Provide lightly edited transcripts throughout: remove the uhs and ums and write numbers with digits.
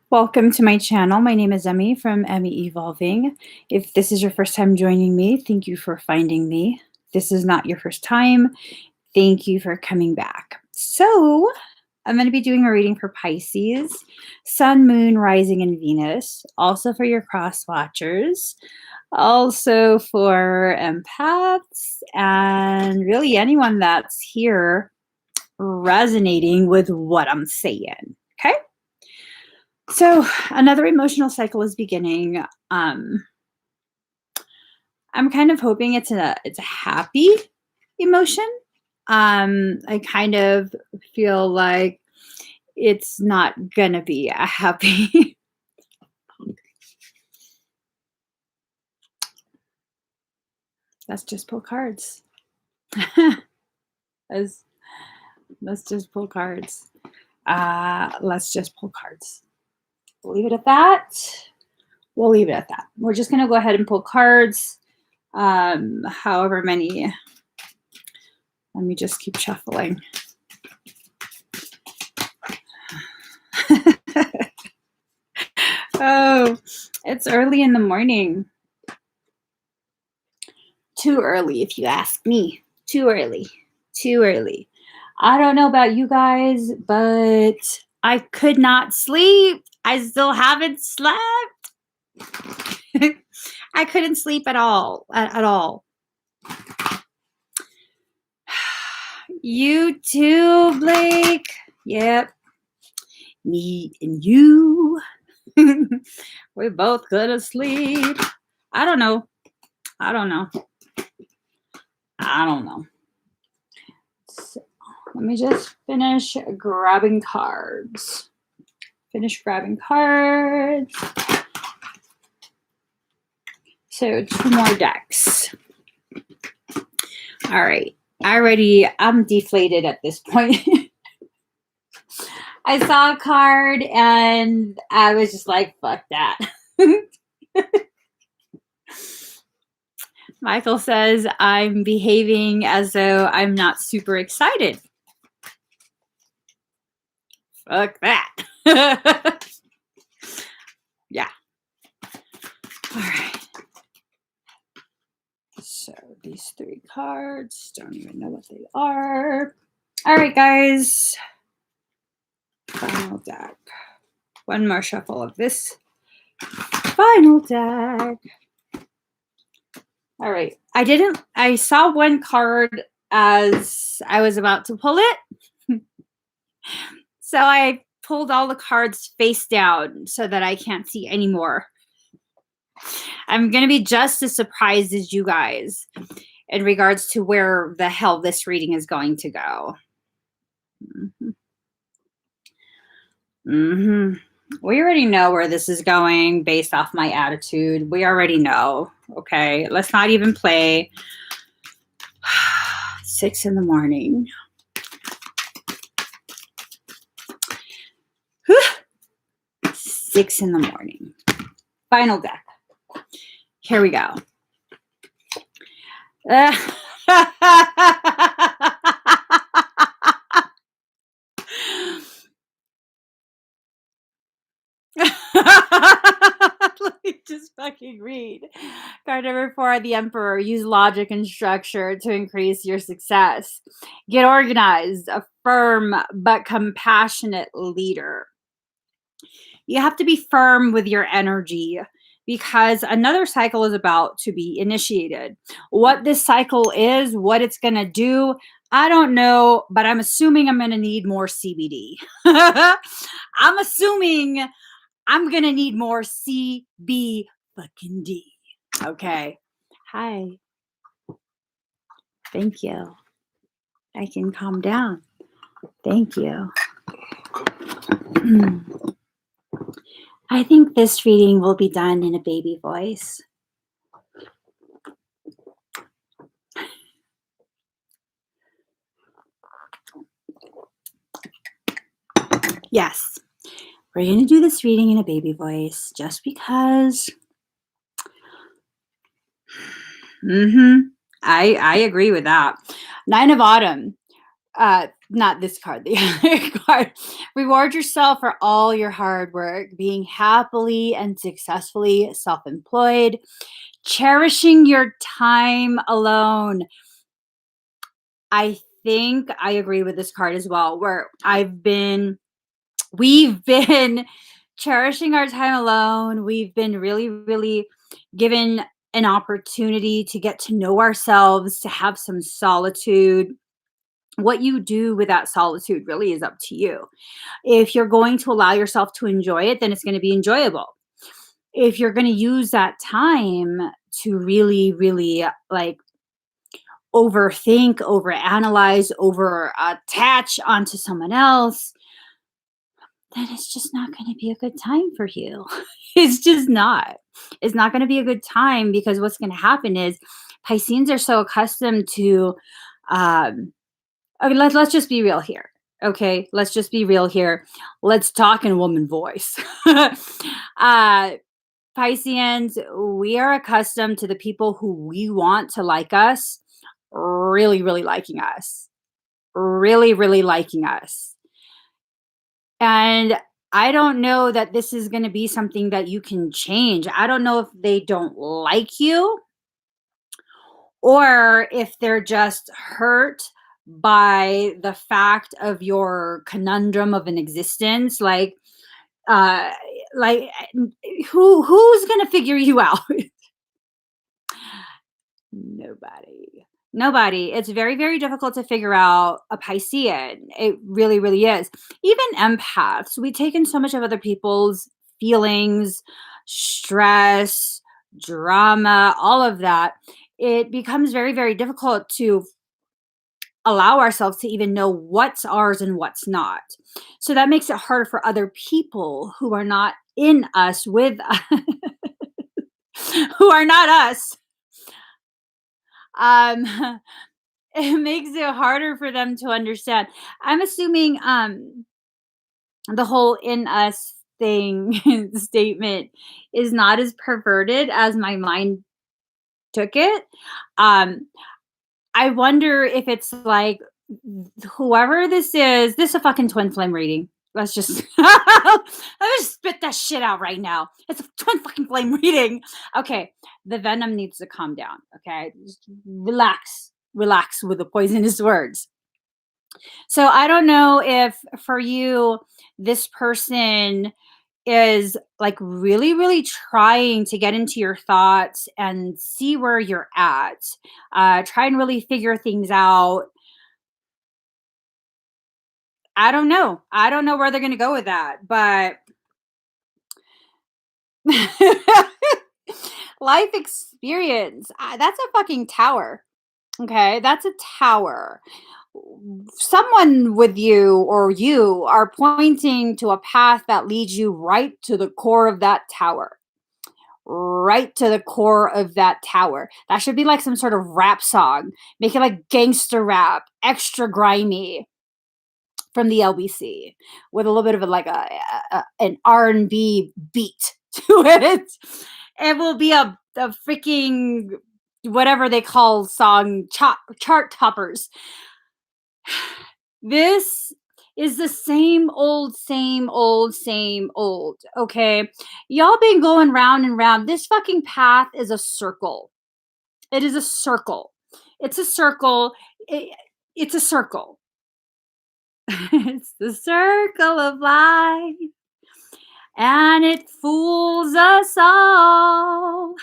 Welcome to my channel. My name is Emmie from Emmie Evolving. If this is your first time joining me, thank you for finding me. If this is not your first time, thank you for coming back. So, I'm going to be doing a reading for Pisces, Sun, Moon, Rising, and Venus, also for your cross watchers, also for empaths, and really anyone that's here resonating with what I'm saying. Okay? So another emotional cycle is beginning. I'm kind of hoping it's a happy emotion. I kind of feel like it's not gonna be a happy. Let's just pull cards. let's, let's just pull cards. Let's just pull cards. We'll leave it at that. We'll leave it at that. We're just gonna go ahead and pull cards. However many. Let me just keep shuffling. Oh, it's early in the morning. Too early, if you ask me. Too early. Too early. I don't know about you guys, but I could not sleep. I still haven't slept. I couldn't sleep at all. At all. You too, Blake. Yep. Me and you. We both couldn't sleep. I don't know. I don't know. So, let me just finish grabbing cards. So 2 more decks. All right. I'm deflated at this point. I saw a card and I was just like, fuck that. Michael says, I'm behaving as though I'm not super excited. Fuck that. Yeah. All right. So these 3 cards, don't even know what they are. All right, guys. Final deck. One more shuffle of this final deck. All right. I saw one card as I was about to pull it. So I pulled all the cards face down so that I can't see anymore. I'm going to be just as surprised as you guys in regards to where the hell this reading is going to go. We already know where this is going based off my attitude. We already know. Okay, let's not even play. 6 in the morning. 6 in the morning. Final deck. Here we go. Let me just fucking read. Card number 4, the Emperor. Use logic and structure to increase your success. Get organized, a firm but compassionate leader. You have to be firm with your energy because another cycle is about to be initiated. What this cycle is, what it's going to do, I don't know, but I'm assuming I'm going to need more CBD. I'm assuming I'm going to need more CB fucking D. Okay. Hi. Thank you. I can calm down. Thank you. I think this reading will be done in a baby voice. Yes, we're going to do this reading in a baby voice just because. I agree with that. 9 of Autumn. Not this card, the other card. Reward yourself for all your hard work, being happily and successfully self-employed, cherishing your time alone. I think I agree with this card as well, where we've been cherishing our time alone. We've been really, really given an opportunity to get to know ourselves, to have some solitude. What you do with that solitude really is up to you. If you're going to allow yourself to enjoy it, then it's going to be enjoyable. If you're going to use that time to really, really like overthink, overanalyze, over attach onto someone else, then it's just not going to be a good time for you. It's just not. It's not going to be a good time because what's going to happen is Pisceans are so accustomed to, okay, let's just be real here. Okay, let's just be real here. Let's talk in woman voice. uh, Pisceans, we are accustomed to the people who we want to like us, really, really liking us, really, really liking us. And I don't know that this is going to be something that you can change. I don't know if they don't like you or if they're just hurt by the fact of your conundrum of an existence. Uh like who's going to figure you out? Nobody. Nobody. It's very, very difficult to figure out a Piscean. It really, really is. Even empaths, we take in so much of other people's feelings, stress, drama, all of that. It becomes very, very difficult to allow ourselves to even know what's ours and what's not. So that makes it harder for other people who are not in us with who are not us. Um it makes it harder for them to understand. I'm assuming the whole in us thing statement is not as perverted as my mind took it. Um I wonder if it's like whoever this is a fucking twin flame reading. Let's just let's just spit that shit out right now. It's a twin fucking flame reading. Okay, the venom needs to calm down. Okay, just relax, relax with the poisonous words. So I don't know if for you, this person is like really, really trying to get into your thoughts and see where you're at. Try and really figure things out. I don't know. I don't know where they're going to go with that, but life experience. That's a fucking tower. Okay, that's a tower. Someone with you or you are pointing to a path that leads you right to the core of that tower. Right to the core of that tower. That should be like some sort of rap song. Make it like gangster rap, extra grimy from the LBC with a little bit of an R&B beat to it. It will be a freaking whatever they call song chart toppers. This is the same old, same old, same old. Okay. Y'all been going round and round. This fucking path is a circle. It is a circle. It's a circle. It's a circle. It's the circle of life. And it fools us all.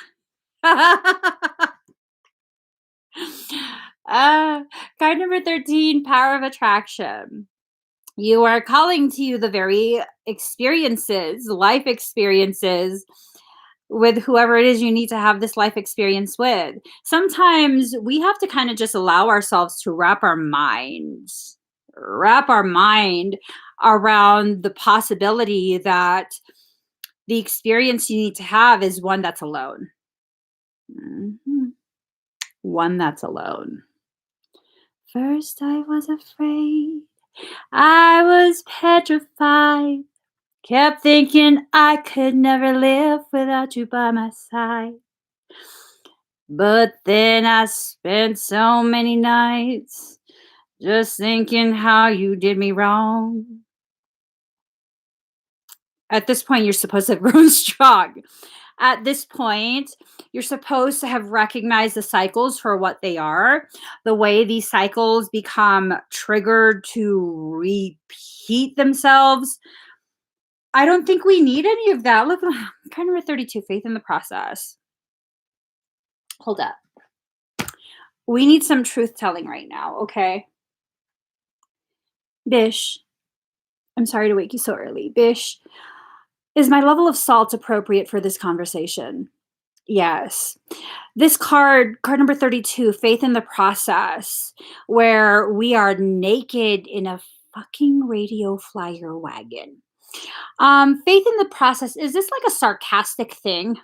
Card number 13, power of attraction. You are calling to you the very experiences, life experiences with whoever it is you need to have this life experience with. Sometimes we have to kind of just allow ourselves to wrap our mind around the possibility that the experience you need to have is one that's alone. Mhm. One that's alone. First, I was afraid. I was petrified. Kept thinking I could never live without you by my side. But then I spent so many nights Just thinking how you did me wrong. At this point, you're supposed to have grown strong. At this point, you're supposed to have recognized the cycles for what they are, the way these cycles become triggered to repeat themselves. I don't think we need any of that. Look, kind of 32, faith in the process. Hold up. We need some truth telling right now, okay? Bish, I'm sorry to wake you so early. Bish, is my level of salt appropriate for this conversation? Yes. This card number 32, faith in the process, where we are naked in a fucking radio flyer wagon. Faith in the process, is this like a sarcastic thing?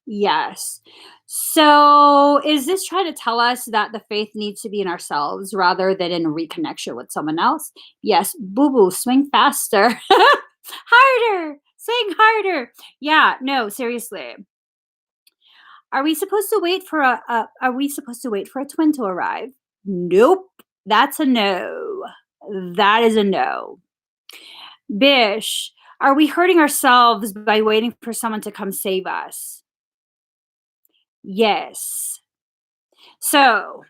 Yes. So, is this trying to tell us that the faith needs to be in ourselves rather than in reconnection with someone else? Yes. Boo boo, swing faster. Harder. Swing harder. Yeah, no, seriously. Are we supposed to wait for are we supposed to wait for a twin to arrive? Nope. That's a no. That is a no. Bish, are we hurting ourselves by waiting for someone to come save us? Yes. So,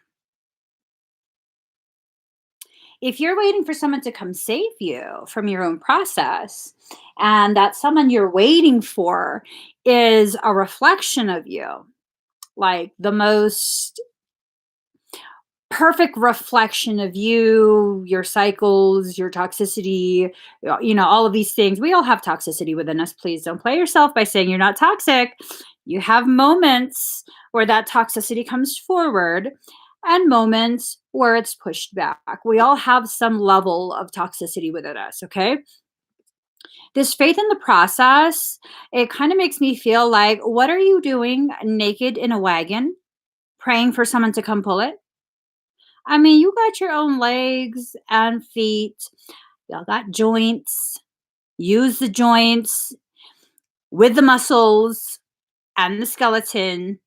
if you're waiting for someone to come save you from your own process, and that someone you're waiting for is a reflection of you, like the most perfect reflection of you, your cycles, your toxicity, all of these things. We all have toxicity within us. Please don't play yourself by saying you're not toxic. You have moments where that toxicity comes forward and moments where it's pushed back. We all have some level of toxicity within us, okay? This faith in the process, it kind of makes me feel like, what are you doing naked in a wagon, praying for someone to come pull it? I mean, you got your own legs and feet. Y'all got joints. Use the joints with the muscles and the skeleton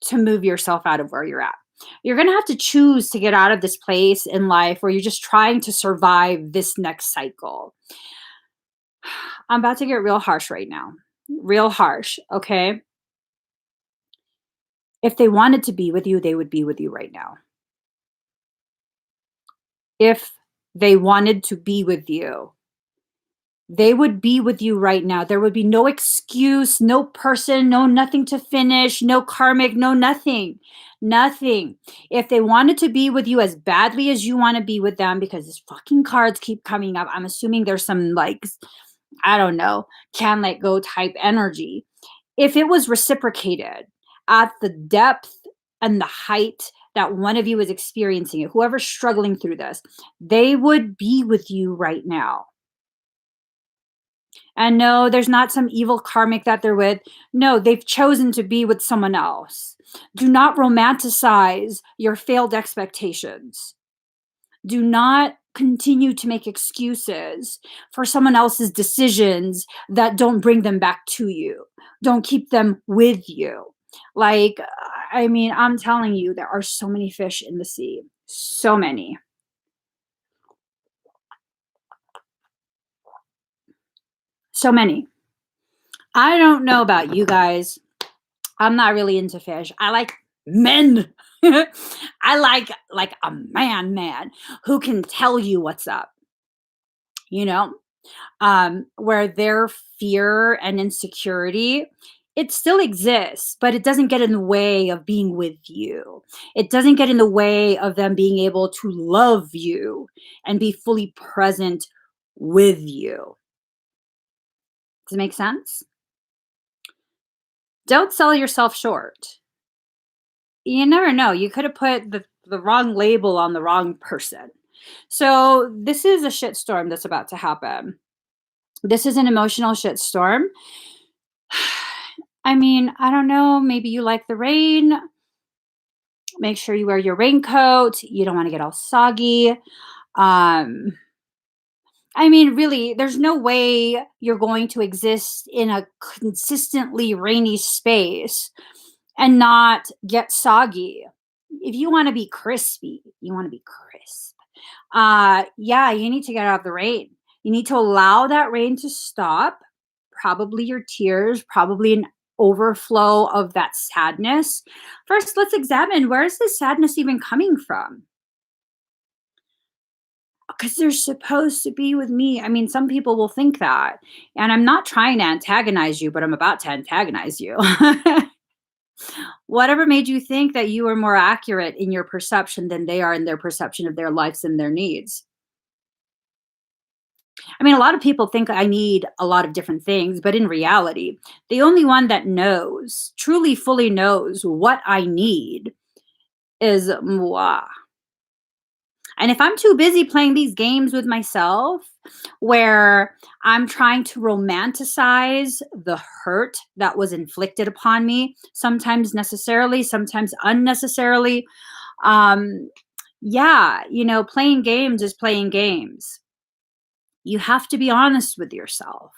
to move yourself out of where you're at. You're going to have to choose to get out of this place in life where you're just trying to survive this next cycle. I'm about to get real harsh right now. Real harsh, okay? If they wanted to be with you, they would be with you right now. If they wanted to be with you, they would be with you right now. There would be no excuse, no person, no nothing to finish, no karmic, no nothing. Nothing. If they wanted to be with you as badly as you want to be with them, because these fucking cards keep coming up, I'm assuming there's some, like, I don't know, can let go type energy. If it was reciprocated at the depth and the height that one of you is experiencing it, whoever's struggling through this, they would be with you right now. And no, there's not some evil karmic that they're with. No, they've chosen to be with someone else. Do not romanticize your failed expectations. Do not continue to make excuses for someone else's decisions that don't bring them back to you. Don't keep them with you. Like, I mean, I'm telling you, there are so many fish in the sea. So many. So many. I don't know about you guys. I'm not really into fish. I like men. I like a man who can tell you what's up. You know, where their fear and insecurity, it still exists, but it doesn't get in the way of being with you. It doesn't get in the way of them being able to love you and be fully present with you. Does it make sense? Don't sell yourself short. You never know. You could have put the wrong label on the wrong person. So this is a shitstorm that's about to happen. This is an emotional shitstorm. I mean, I don't know. Maybe you like the rain. Make sure you wear your raincoat. You don't want to get all soggy. I mean, really, there's no way you're going to exist in a consistently rainy space and not get soggy. If you want to be crispy, you want to be crisp. Yeah, you need to get out of the rain. You need to allow that rain to stop, probably your tears, probably an overflow of that sadness. First, let's examine, where is this sadness even coming from? Because they're supposed to be with me. I mean, some people will think that. And I'm not trying to antagonize you, but I'm about to antagonize you. Whatever made you think that you were more accurate in your perception than they are in their perception of their lives and their needs? I mean, a lot of people think I need a lot of different things, but in reality, the only one that knows, truly fully knows what I need is moi. And if I'm too busy playing these games with myself, where I'm trying to romanticize the hurt that was inflicted upon me, sometimes necessarily, sometimes unnecessarily, um, yeah, playing games is playing games. You have to be honest with yourself.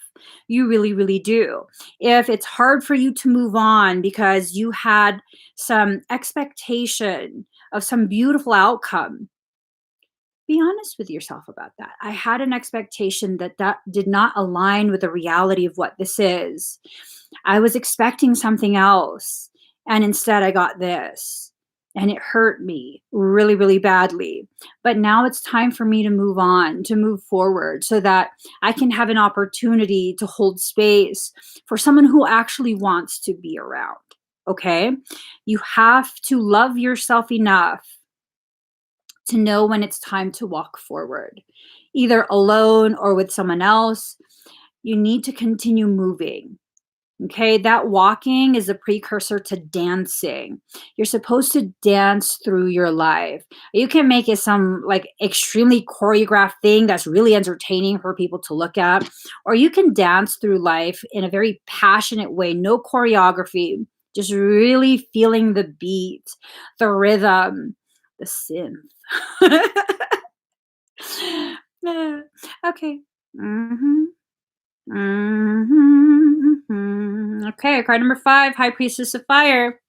You really, really do. If it's hard for you to move on because you had some expectation of some beautiful outcome, be honest with yourself about that. I had an expectation that did not align with the reality of what this is. I was expecting something else, and instead I got this. And it hurt me really, really badly. But now it's time for me to move on, to move forward, so that I can have an opportunity to hold space for someone who actually wants to be around. Okay? You have to love yourself enough to know when it's time to walk forward, either alone or with someone else. You need to continue moving. Okay, that walking is a precursor to dancing. You're supposed to dance through your life. You can make it some like extremely choreographed thing that's really entertaining for people to look at, or you can dance through life in a very passionate way, no choreography, just really feeling the beat, the rhythm, the synth. Okay. Mhm. Okay, card number 5, High Priestess of Fire.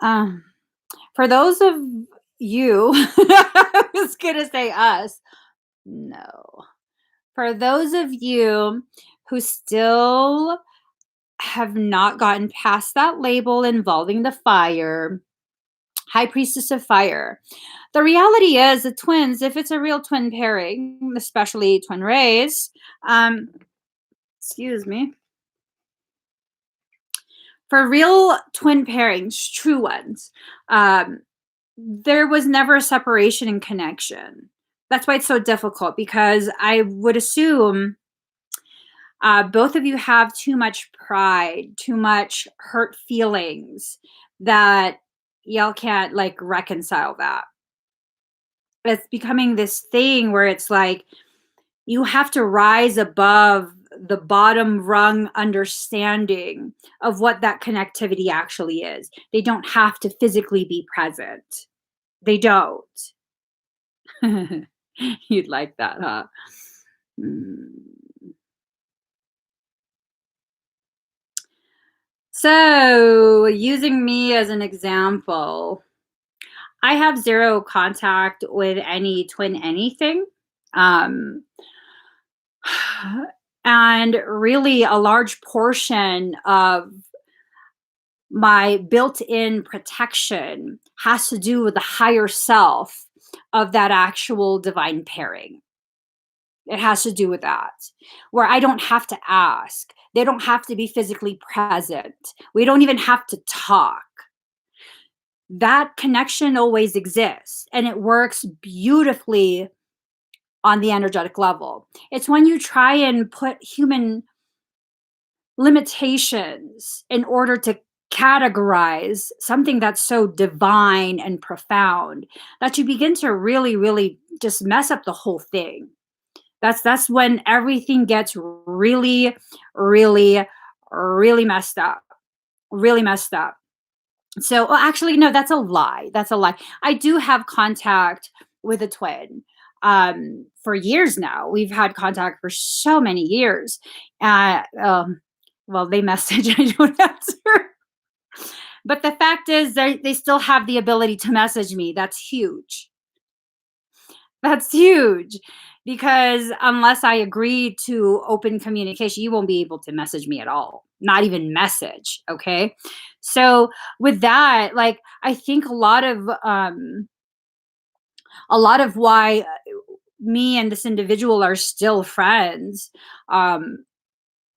Um, for those of you, I was gonna say us. No. For those of you who still have not gotten past that label involving the fire, High Priestess of Fire. The reality is the twins, if it's a real twin pairing, especially twin rays, um, excuse me, for real twin pairings, true ones, there was never a separation and connection. That's why it's so difficult, because I would assume both of you have too much pride, too much hurt feelings, that y'all can't like reconcile that. It's becoming this thing where it's like you have to rise above the bottom rung understanding of what that connectivity actually is. They don't have to physically be present. They don't. You'd like that, huh? Mm. So, using me as an example, I have zero contact with any twin anything. Um, and really, a large portion of my built-in protection has to do with the higher self of that actual divine pairing. It has to do with that, where I don't have to ask. They don't have to be physically present. We don't even have to talk. That connection always exists, and it works beautifully on the energetic level. It's when you try and put human limitations in order to categorize something that's so divine and profound that you begin to really, really just mess up the whole thing. That's when everything gets really, really, really messed up. Really messed up. So, well, actually, no, that's a lie. That's a lie. I do have contact with a twin for years now. We've had contact for so many years. Well, they message, I don't answer. But the fact is, they still have the ability to message me. That's huge. That's huge because unless I agree to open communication, you won't be able to message me at all, not even message. Okay. So with that, like, I think a lot of why me and this individual are still friends, um,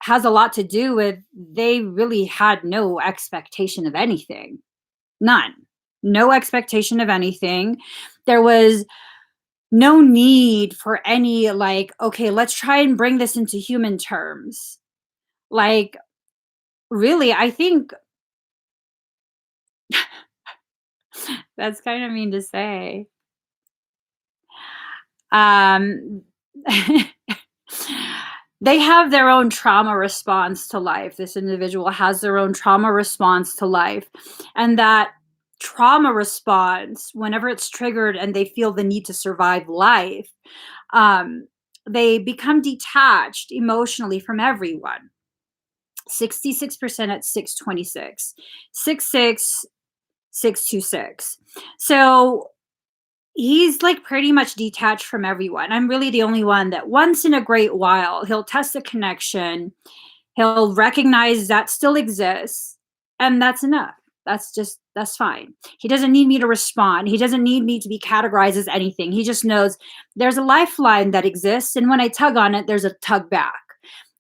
has a lot to do with they really had no expectation of anything. None. No expectation of anything. There was no need for any, like, okay, let's try and bring this into human terms. Like, really, I think that's kind of mean to say. Um, they have their own trauma response to life. This individual has their own trauma response to life. And that trauma response, whenever it's triggered and they feel the need to survive life, um, they become detached emotionally from everyone. 66% at 626, 66, 626. So he's like pretty much detached from everyone. I'm really the only one that once in a great while he'll test a connection, he'll recognize that still exists, and that's enough. That's fine. He doesn't need me to respond. He doesn't need me to be categorized as anything. He just knows there's a lifeline that exists, and when I tug on it, there's a tug back.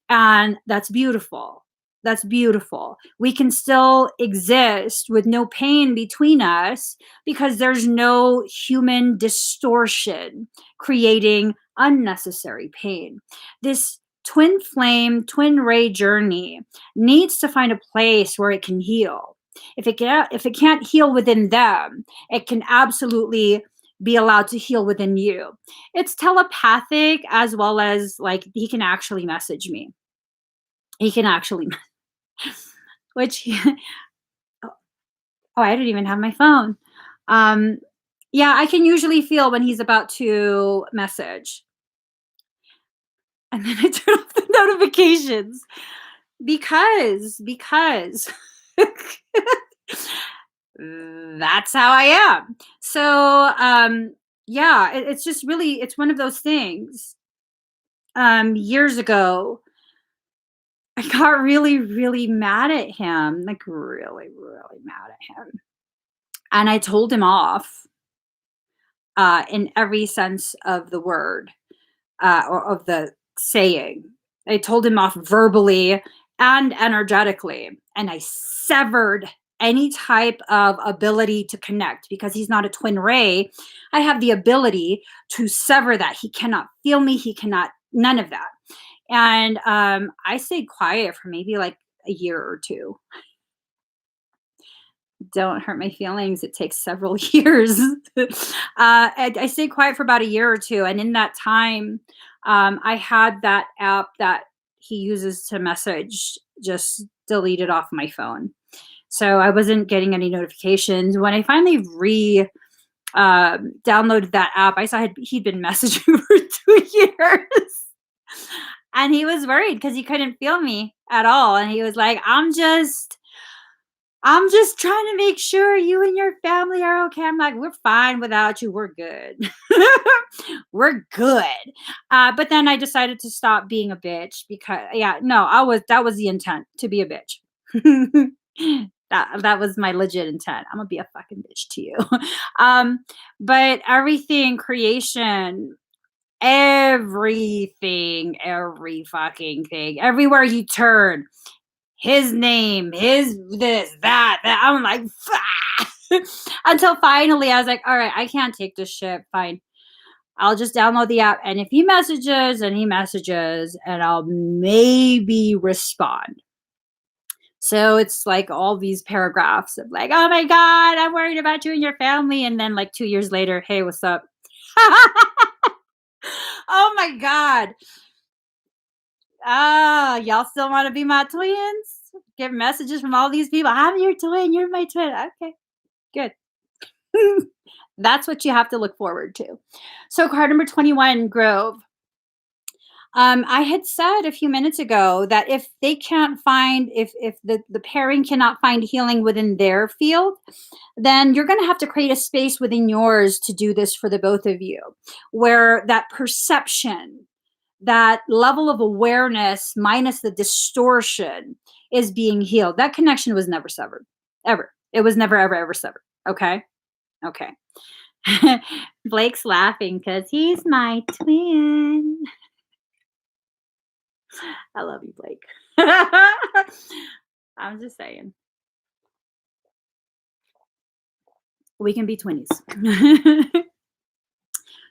And that's beautiful. That's beautiful. We can still exist with no pain between us because there's no human distortion creating unnecessary pain. This twin flame, twin ray journey needs to find a place where it can heal. If it can't heal within them, it can absolutely be allowed to heal within you. It's telepathic as well as like he can actually message me. He can actually which oh, I didn't even have my phone. Um, yeah, I can usually feel when he's about to message, and then I turn off the notifications because that's how I am. So, yeah, it's just really it's one of those things. Years ago, I got really, really mad at him, like really, really mad at him. And I told him off in every sense of the word or of the saying. I told him off verbally and energetically. And I severed any type of ability to connect because he's not a twin ray. I have the ability to sever that. He cannot feel me. He cannot, none of that. And I stayed quiet for maybe like a year or two. Don't hurt my feelings. It takes several years. I stayed quiet for about a year or two. And in that time, I had that app that he uses to message just deleted off my phone. So I wasn't getting any notifications. When I finally downloaded that app, I saw he'd been messaging for 2 years. And he was worried because he couldn't feel me at all. And he was like, I'm just trying to make sure you and your family are okay. I'm like, we're fine without you. We're good. We're good. But then I decided to stop being a bitch because, yeah, no, that was the intent to be a bitch. That was my legit intent. I'm gonna be a fucking bitch to you. um, but everything creation, everything, every fucking thing, everywhere you turn, his name, his this, that. I'm like, until finally I was like, all right, I can't take this shit. Fine. I'll just download the app. And if he messages and he messages, and I'll maybe respond. So it's like all these paragraphs of like, oh my God, I'm worried about you and your family. And then like 2 years later, hey, what's up? Oh my God. Ah, y'all still want to be my twins? Get messages from all these people. I'm your twin. You're my twin. Okay, good. That's what you have to look forward to. So, card number 21, Grove. I had said a few minutes ago that if they can't find, if the pairing cannot find healing within their field, then you're going to have to create a space within yours to do this for the both of you, where that perception, that level of awareness minus the distortion is being healed. That connection was never severed, ever. It was never, ever, ever severed. Okay. Okay. Blake's laughing because he's my twin. I love you, Blake. I'm just saying. We can be twinnies.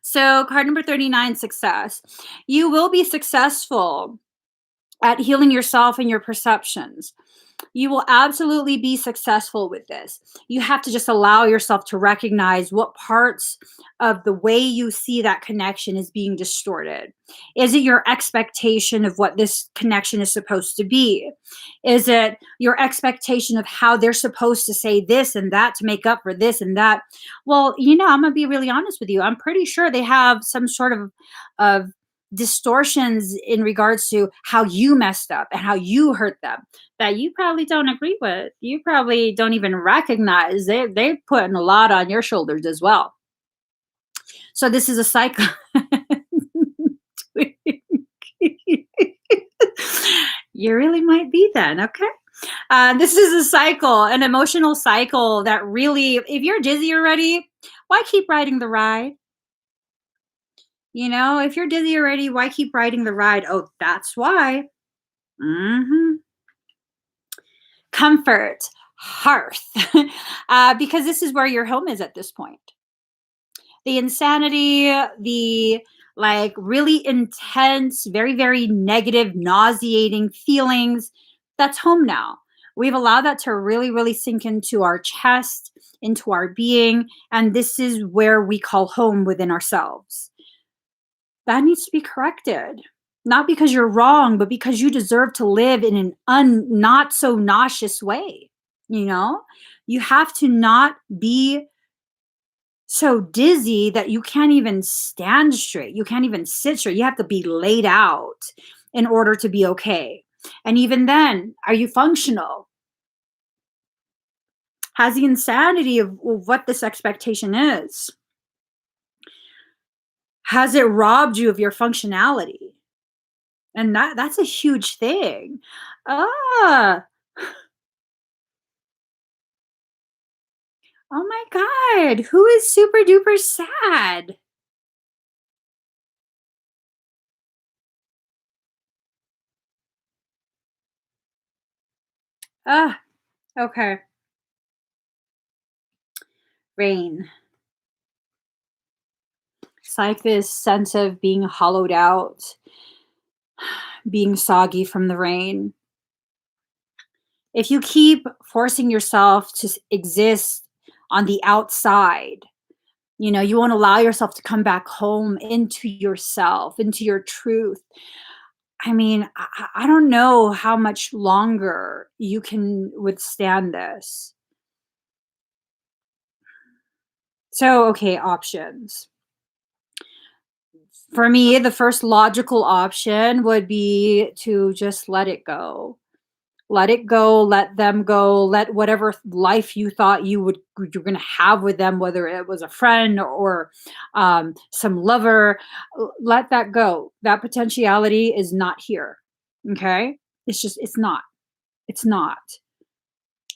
So, card number 39, success. You will be successful at healing yourself and your perceptions. You will absolutely be successful with this. You have to just allow yourself to recognize what parts of the way you see that connection is being distorted. Is it your expectation of what this connection is supposed to be? Is it your expectation of how they're supposed to say this and that to make up for this and that? Well, I'm going to be really honest with you. I'm pretty sure they have some sort of distortions in regards to how you messed up and how you hurt them that you probably don't agree with. You probably don't even recognize. They're putting a lot on your shoulders as well. So this is a cycle. You really might be then, okay? This is a cycle, an emotional cycle that really, if you're dizzy already, why keep riding the ride? If you're dizzy already, why keep riding the ride? Oh, that's why. Comfort, hearth, because this is where your home is at this point. The insanity, the really intense, very, very negative, nauseating feelings, that's home now. We've allowed that to really, really sink into our chest, into our being, and this is where we call home within ourselves. That needs to be corrected. Not because you're wrong, but because you deserve to live in an not so nauseous way. You have to not be so dizzy that you can't even stand straight. You can't even sit straight. You have to be laid out in order to be okay. And even then, are you functional? Has the insanity of what this expectation is? Has it robbed you of your functionality? And that's a huge thing. Ah, oh my God. Who is super duper sad? Ah, okay. Rain. It's like this sense of being hollowed out, being soggy from the rain. If you keep forcing yourself to exist on the outside, you won't allow yourself to come back home into yourself, into your truth. I mean, I don't know how much longer you can withstand this. So, okay, options. For me, the first logical option would be to just let it go. Let it go, let them go, let whatever life you thought you're going to have with them, whether it was a friend or some lover, let that go. That potentiality is not here. Okay? It's not.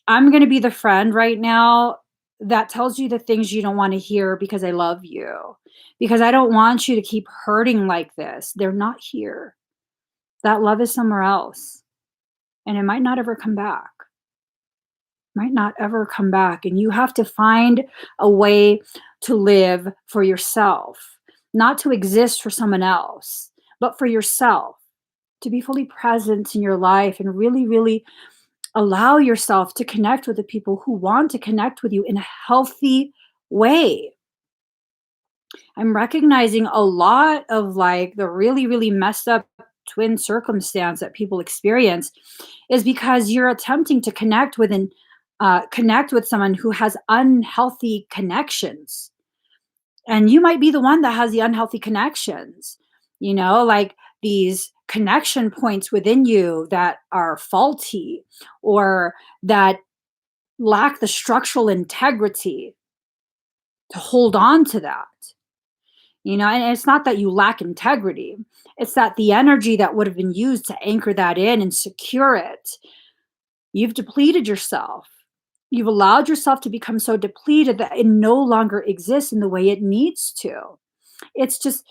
I'm going to be the friend right now that tells you the things you don't want to hear because I love you. Because I don't want you to keep hurting like this. They're not here. That love is somewhere else. And it might not ever come back. Might not ever come back. And you have to find a way to live for yourself, not to exist for someone else, but for yourself, to be fully present in your life and really, really allow yourself to connect with the people who want to connect with you in a healthy way. I'm recognizing a lot of the really, really messed up twin circumstance that people experience is because you're attempting to connect with someone who has unhealthy connections. And you might be the one that has the unhealthy connections, like these connection points within you that are faulty or that lack the structural integrity to hold on to that. And it's not that you lack integrity, it's that the energy that would have been used to anchor that in and secure it, you've depleted yourself. You've allowed yourself to become so depleted that it no longer exists in the way it needs to. It's just,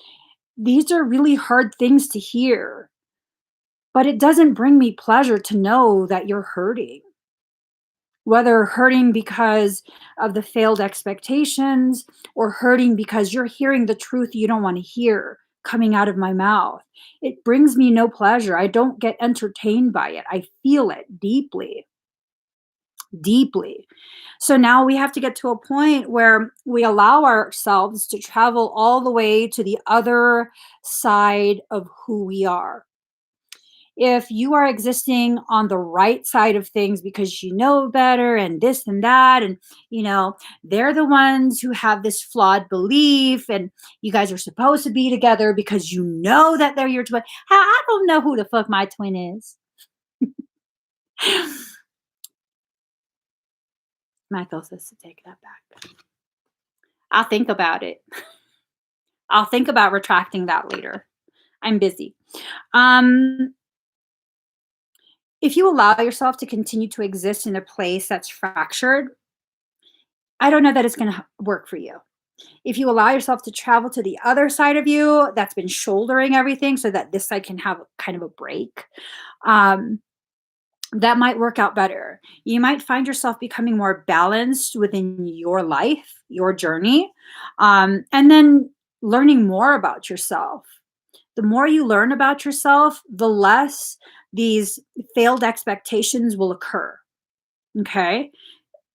these are really hard things to hear, but it doesn't bring me pleasure to know that you're hurting. Whether hurting because of the failed expectations or hurting because you're hearing the truth you don't want to hear coming out of my mouth. It brings me no pleasure. I don't get entertained by it. I feel it deeply, deeply. So now we have to get to a point where we allow ourselves to travel all the way to the other side of who we are. If you are existing on the right side of things because you know better and this and that, and they're the ones who have this flawed belief, and you guys are supposed to be together because you know that they're your twin. I don't know who the fuck my twin is. Michael says to take that back. I'll think about it. I'll think about retracting that later. I'm busy. If you allow yourself to continue to exist in a place that's fractured, I don't know that it's going to work for you. If you allow yourself to travel to the other side of you that's been shouldering everything so that this side can have kind of a break, that might work out better. You might find yourself becoming more balanced within your life, your journey, and then learning more about yourself. The more you learn about yourself, the less these failed expectations will occur. Okay?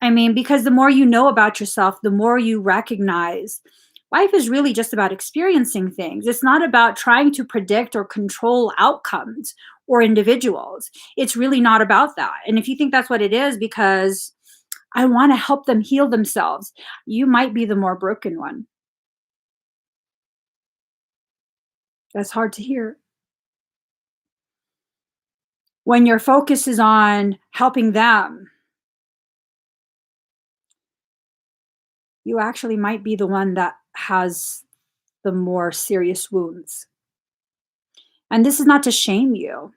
Because the more you know about yourself, the more you recognize life is really just about experiencing things. It's not about trying to predict or control outcomes or individuals. It's really not about that. And if you think that's what it is because I want to help them heal themselves, you might be the more broken one. That's hard to hear. When your focus is on helping them, you actually might be the one that has the more serious wounds. And this is not to shame you.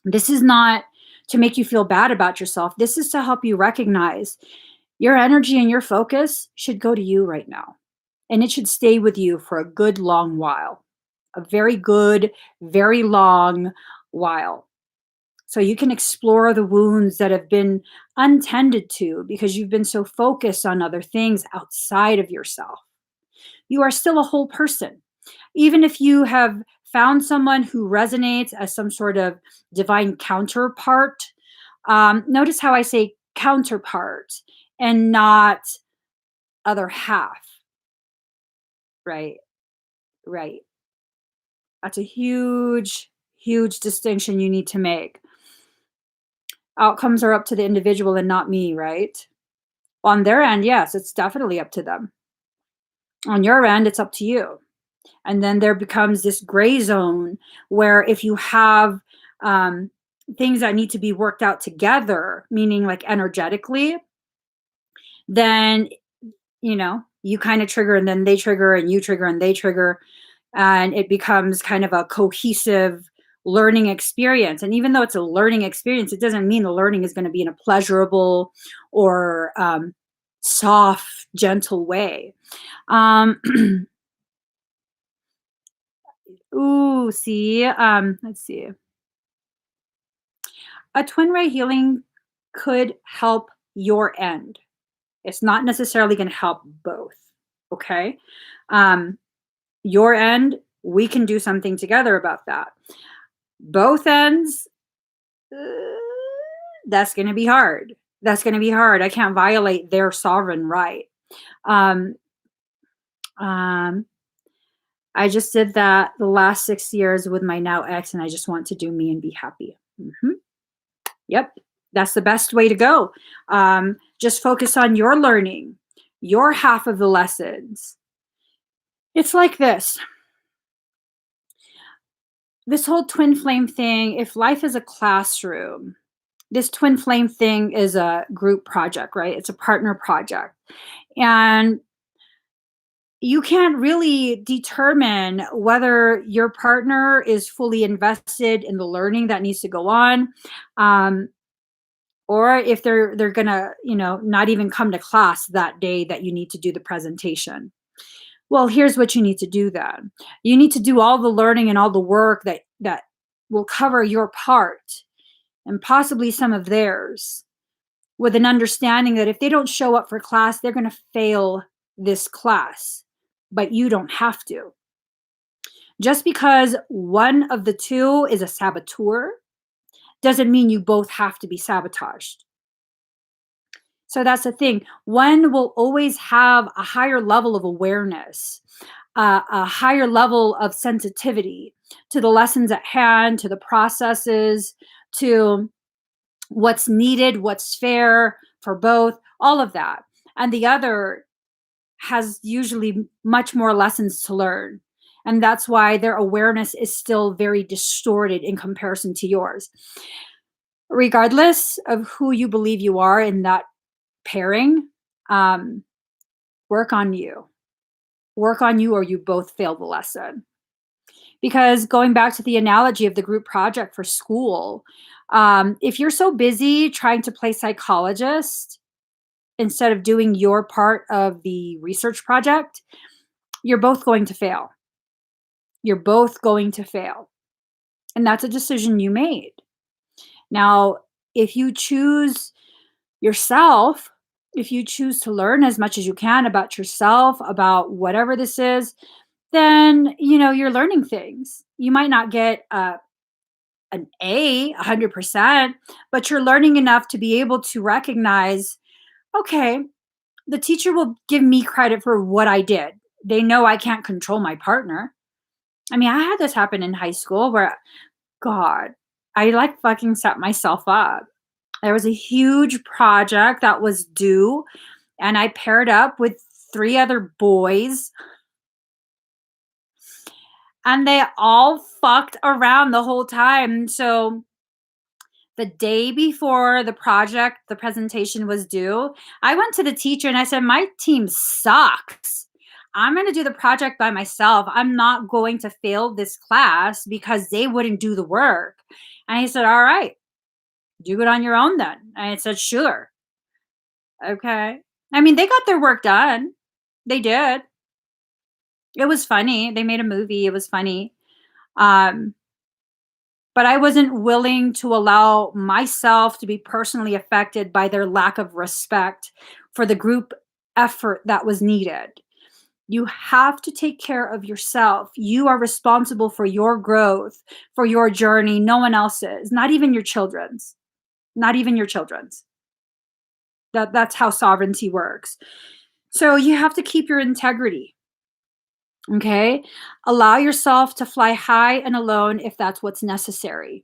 This is not to make you feel bad about yourself. This is to help you recognize your energy and your focus should go to you right now. And it should stay with you for a good long while. A very good, very long while. So you can explore the wounds that have been untended to because you've been so focused on other things outside of yourself. You are still a whole person. Even if you have found someone who resonates as some sort of divine counterpart, notice how I say counterpart and not other half. Right, right. That's a huge, huge distinction you need to make. Outcomes are up to the individual and not me, right? On their end, yes, it's definitely up to them. On your end, it's up to you. And then there becomes this gray zone where if you have things that need to be worked out together, meaning like energetically, then, you kind of trigger and then they trigger and you trigger and they trigger. And it becomes kind of a cohesive learning experience. And even though it's a learning experience, it doesn't mean the learning is going to be in a pleasurable or soft, gentle way. Ooh, see, let's see. A twin ray healing could help your end. It's not necessarily going to help both. Okay. Your end, we can do something together about that. Both ends, that's going to be hard. That's going to be hard. I can't violate their sovereign right. I just did that the last 6 years with my now ex, and I just want to do me and be happy. Yep, that's the best way to go. Just focus on your learning, your half of the lessons. It's like this. this whole twin flame thing, if life is a classroom, this twin flame thing is a group project, right? It's a partner project. And you can't really determine whether your partner is fully invested in the learning that needs to go on, um, or if they're gonna, not even come to class that day that you need to do the presentation. Well, here's what you need to do then. You need to do all the learning and all the work that will cover your part and possibly some of theirs, with an understanding that if they don't show up for class, they're going to fail this class, but you don't have to. Just because one of the two is a saboteur doesn't mean you both have to be sabotaged. So that's the thing. One will always have a higher level of awareness, a higher level of sensitivity to the lessons at hand, to the processes, to what's needed, what's fair for both, all of that. And the other has usually much more lessons to learn. And that's why their awareness is still very distorted in comparison to yours. Regardless of who you believe you are in that pairing, work on you. Work on you, or you both fail the lesson. Because going back to the analogy of the group project for school, if you're so busy trying to play psychologist instead of doing your part of the research project, you're both going to fail. You're both going to fail. And that's a decision you made. Now, if you choose yourself, if you choose to learn as much as you can about yourself, about whatever this is, then, you're learning things. You might not get an A 100%, but you're learning enough to be able to recognize, okay, the teacher will give me credit for what I did. They know I can't control my partner. I mean, I had this happen in high school where, God, I like fucking set myself up. There was a huge project that was due, and I paired up with 3 other boys, and they all fucked around the whole time. So the day before the presentation was due, I went to the teacher and I said, "My team sucks. I'm going to do the project by myself. I'm not going to fail this class because they wouldn't do the work." And he said, "All right, do it on your own then." And I said, "Sure." Okay. I mean, they got their work done. They did. It was funny. They made a movie. It was funny. Um, but I wasn't willing to allow myself to be personally affected by their lack of respect for the group effort that was needed. You have to take care of yourself. You are responsible for your growth, for your journey. No one else is, not even your children's. Not even your children's. That's how sovereignty works. So you have to keep your integrity. Okay? Allow yourself to fly high and alone if that's what's necessary.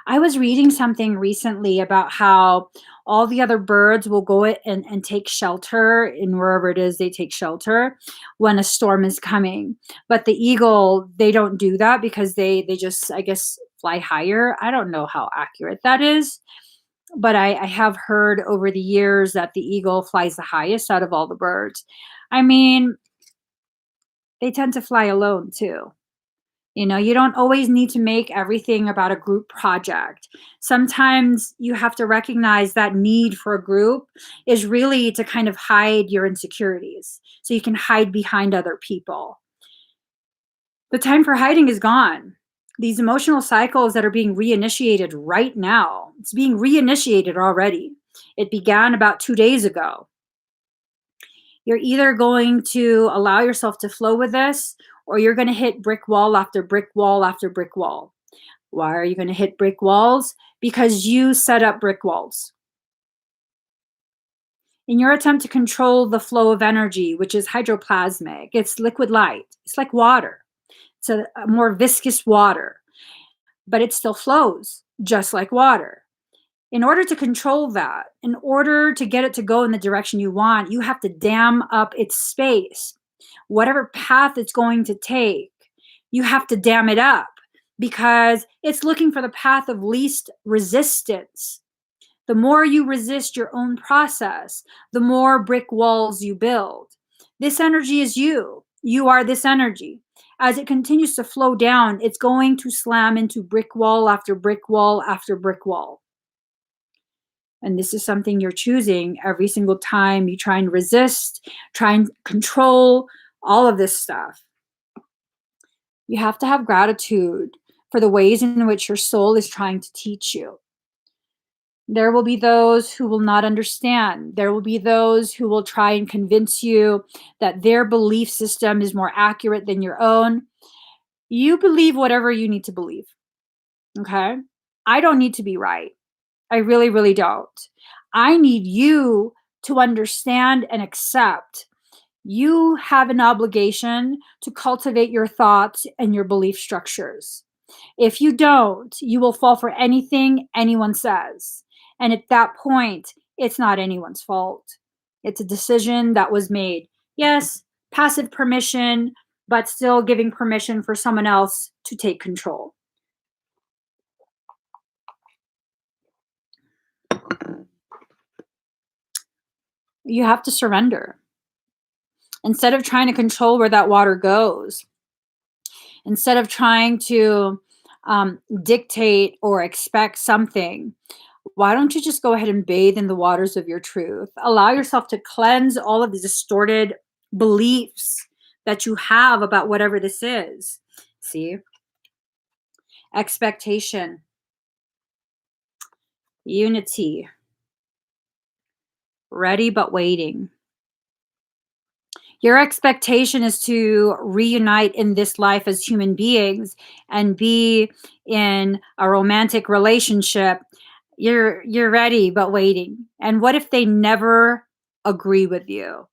I was reading something recently about how all the other birds will go and take shelter in wherever it is they take shelter when a storm is coming. But the eagle, they don't do that because they just, I guess, fly higher. I don't know how accurate that is, but I have heard over the years that the eagle flies the highest out of all the birds. I mean, they tend to fly alone too. You don't always need to make everything about a group project. Sometimes you have to recognize that need for a group is really to kind of hide your insecurities so you can hide behind other people. The time for hiding is gone. These emotional cycles that are being reinitiated right now, it's being reinitiated already. It began about 2 days ago. You're either going to allow yourself to flow with this, or you're going to hit brick wall after brick wall after brick wall. Why are you going to hit brick walls? Because you set up brick walls. In your attempt to control the flow of energy, which is hydroplasmic, it's liquid light. It's like water. It's a more viscous water, but it still flows just like water. In order to control that, in order to get it to go in the direction you want, you have to dam up its space. Whatever path it's going to take, you have to dam it up because it's looking for the path of least resistance. The more you resist your own process, the more brick walls you build. This energy is you. You are this energy. As it continues to flow down, it's going to slam into brick wall after brick wall after brick wall. And this is something you're choosing every single time you try and resist, try and control all of this stuff. You have to have gratitude for the ways in which your soul is trying to teach you. There will be those who will not understand. There will be those who will try and convince you that their belief system is more accurate than your own. You believe whatever you need to believe. Okay? I don't need to be right. I really, really don't. I need you to understand and accept. You have an obligation to cultivate your thoughts and your belief structures. If you don't, you will fall for anything anyone says. And at that point, it's not anyone's fault. It's a decision that was made. Yes, passive permission, but still giving permission for someone else to take control. You have to surrender. Instead of trying to control where that water goes, instead of trying to dictate or expect something, why don't you just go ahead and bathe in the waters of your truth? Allow yourself to cleanse all of the distorted beliefs that you have about whatever this is. See? Expectation, unity, ready but waiting. Your expectation is to reunite in this life as human beings and be in a romantic relationship. You're ready but waiting. And what if they never agree with you?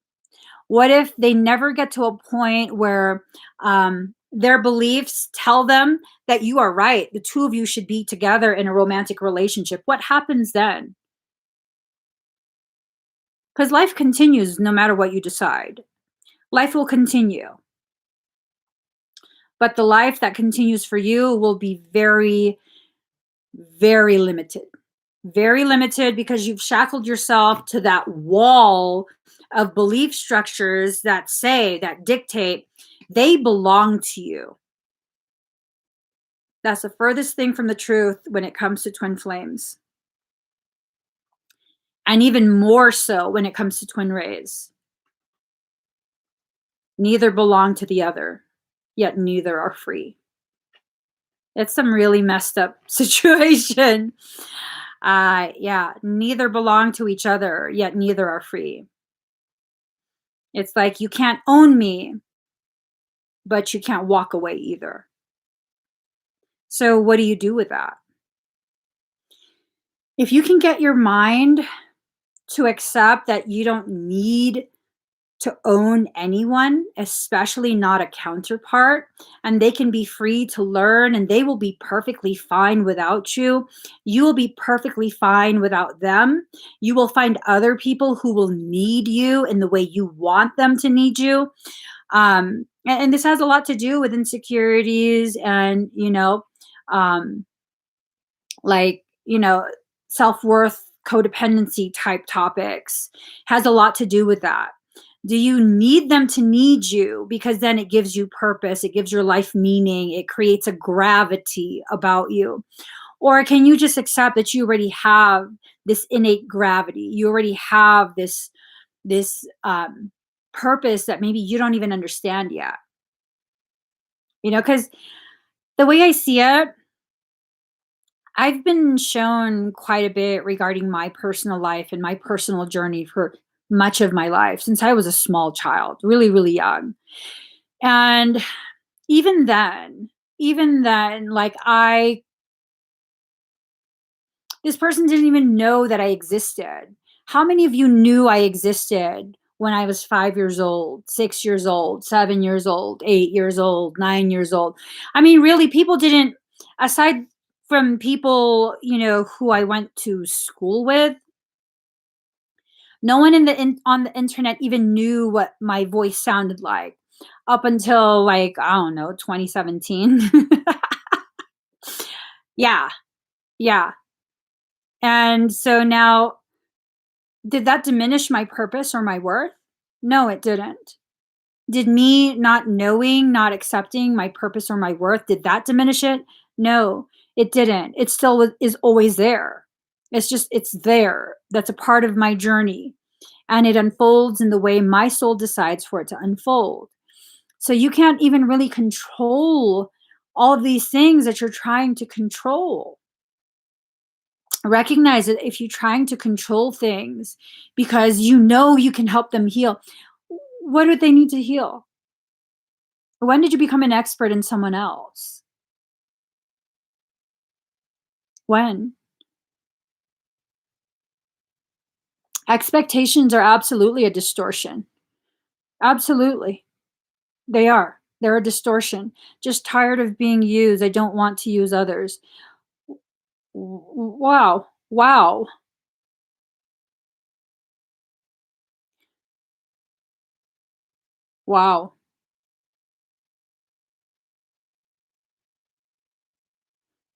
What if they never get to a point where their beliefs tell them that you are right? The two of you should be together in a romantic relationship. What happens then? Because life continues no matter what you decide. Life will continue. But the life that continues for you will be very, very limited. Very limited because you've shackled yourself to that wall of belief structures that say, that dictate, they belong to you. That's the furthest thing from the truth when it comes to twin flames. And even more so when it comes to twin rays. Neither belong to the other, yet neither are free. It's some really messed up situation. Yeah, neither belong to each other, yet neither are free. It's like you can't own me, but you can't walk away either. So what do you do with that? If you can get your mind to accept that you don't need to own anyone, especially not a counterpart, and they can be free to learn and they will be perfectly fine without you. You will be perfectly fine without them. You will find other people who will need you in the way you want them to need you. And this has a lot to do with insecurities and, like, self-worth, codependency type topics. Has a lot to do with that. Do you need them to need you? Because then it gives you purpose. It gives your life meaning. It creates a gravity about you. Or can you just accept that you already have this innate gravity? You already have this purpose that maybe you don't even understand yet. Because the way I see it, I've been shown quite a bit regarding my personal life and my personal journey for much of my life since I was a small child, really, really young. And even then, like this person didn't even know that I existed. How many of you knew I existed when I was 5 years old, 6 years old, 7 years old, 8 years old, 9 years old? I mean, really, people didn't, aside from people, who I went to school with, no one on the internet even knew what my voice sounded like up until, like, I don't know, 2017. Yeah. Yeah. And so now, did that diminish my purpose or my worth? No, it didn't. Did me not knowing, not accepting my purpose or my worth, did that diminish it? No, it didn't. It still is always there. It's just, it's there. That's a part of my journey. And it unfolds in the way my soul decides for it to unfold. So you can't even really control all of these things that you're trying to control. Recognize that if you're trying to control things because you know you can help them heal, what do they need to heal? When did you become an expert in someone else? When? Expectations are absolutely a distortion. Absolutely. They are. They're a distortion. Just tired of being used. I don't want to use others. Wow. Wow. Wow.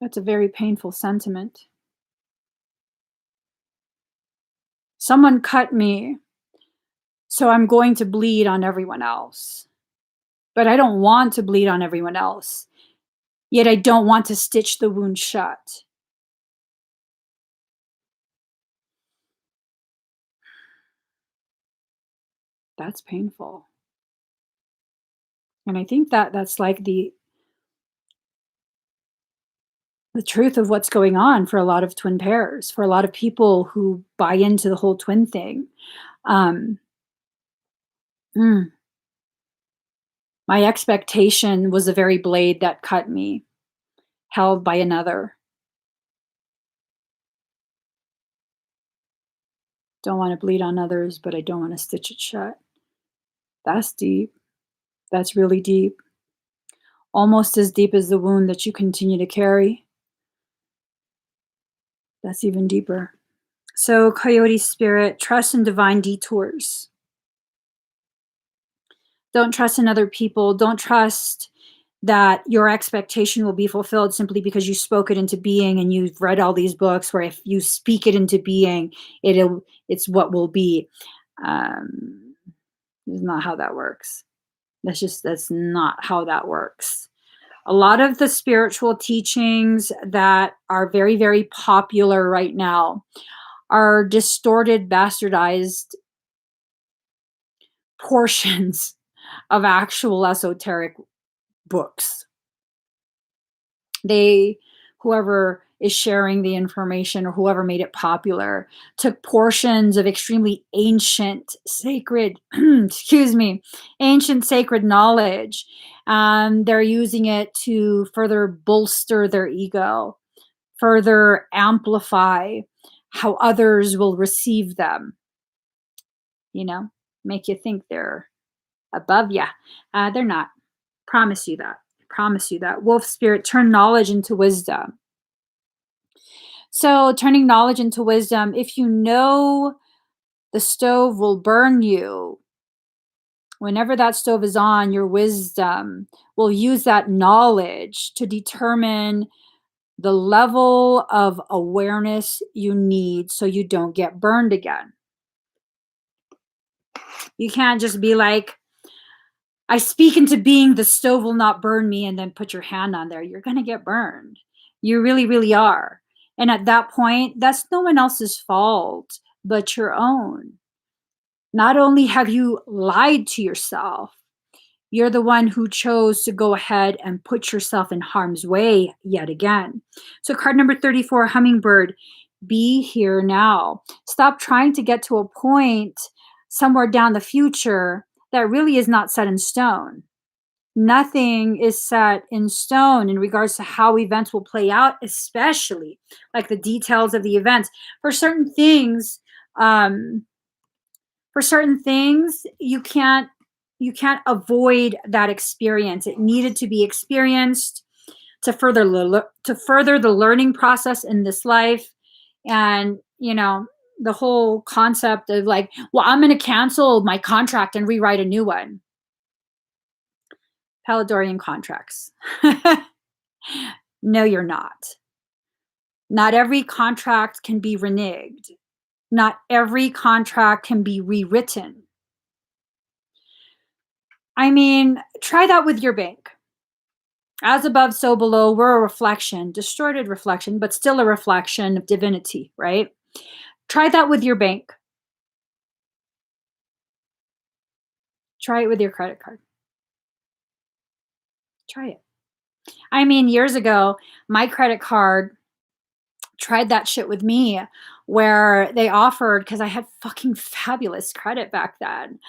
That's a very painful sentiment. Someone cut me, so I'm going to bleed on everyone else. But I don't want to bleed on everyone else. Yet I don't want to stitch the wound shut. That's painful. And I think that that's like the truth of what's going on for a lot of twin pairs, for a lot of people who buy into the whole twin thing. Um, mm, my expectation was the very blade that cut me, held by another. Don't want to bleed on others, but I don't want to stitch it shut. That's deep. That's really deep. Almost as deep as the wound that you continue to carry. That's even deeper. So, Coyote Spirit, trust in divine detours. Don't trust in other people. Don't trust that your expectation will be fulfilled simply because you spoke it into being, and you've read all these books where if you speak it into being, it's what will be. Um, that's not how that works. That's not how that works. A lot of the spiritual teachings that are very, very popular right now are distorted, bastardized portions of actual esoteric books. They, whoever is sharing the information or whoever made it popular, took portions of extremely ancient sacred excuse me, ancient sacred knowledge, and they're using it to further bolster their ego, further amplify how others will receive them, you know, make you think they're above you. They're not. Promise you that. Promise you that. Wolf spirit, turn knowledge into wisdom. So, turning knowledge into wisdom, if you know the stove will burn you, whenever that stove is on, your wisdom will use that knowledge to determine the level of awareness you need so you don't get burned again. You can't just be like, I speak into being, the stove will not burn me, and then put your hand on there. You're going to get burned. You really, really are. And at that point, that's no one else's fault but your own. Not only have you lied to yourself, you're the one who chose to go ahead and put yourself in harm's way yet again. So, card number 34, Hummingbird, be here now. Stop trying to get to a point somewhere down the future that really is not set in stone. Nothing is set in stone in regards to how events will play out, especially like the details of the events. For certain things, um, you can't avoid that experience. It needed to be experienced to further the learning process in this life. And the whole concept of like, well, I'm going to cancel my contract and rewrite a new one. Paladorian contracts. No, you're not. Not every contract can be reneged. Not every contract can be rewritten. I mean, try that with your bank. As above, so below, we're a reflection, distorted reflection, but still a reflection of divinity, right? Try that with your bank. Try it with your credit card. Try it. I mean, years ago, my credit card tried that shit with me where they offered, because I had fucking fabulous credit back then.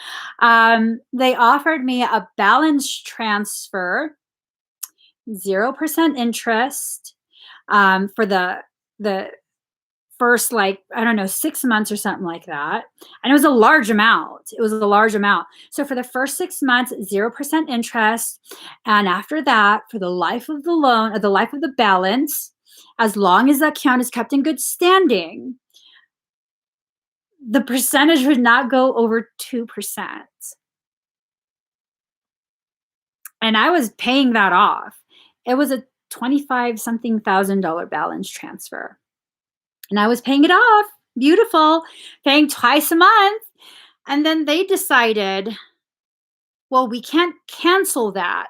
They offered me a balance transfer, 0% interest, for the first, like, I don't know, 6 months or something like that. And it was a large amount. It was a large amount. So for the first 6 months, 0% interest. And after that, for the life of the loan, or the life of the balance, as long as that account is kept in good standing, the percentage would not go over 2%. And I was paying that off. It was a 25 something thousand-dollar balance transfer. And I was paying it off. Beautiful. Paying twice a month. And then they decided, well, we can't cancel that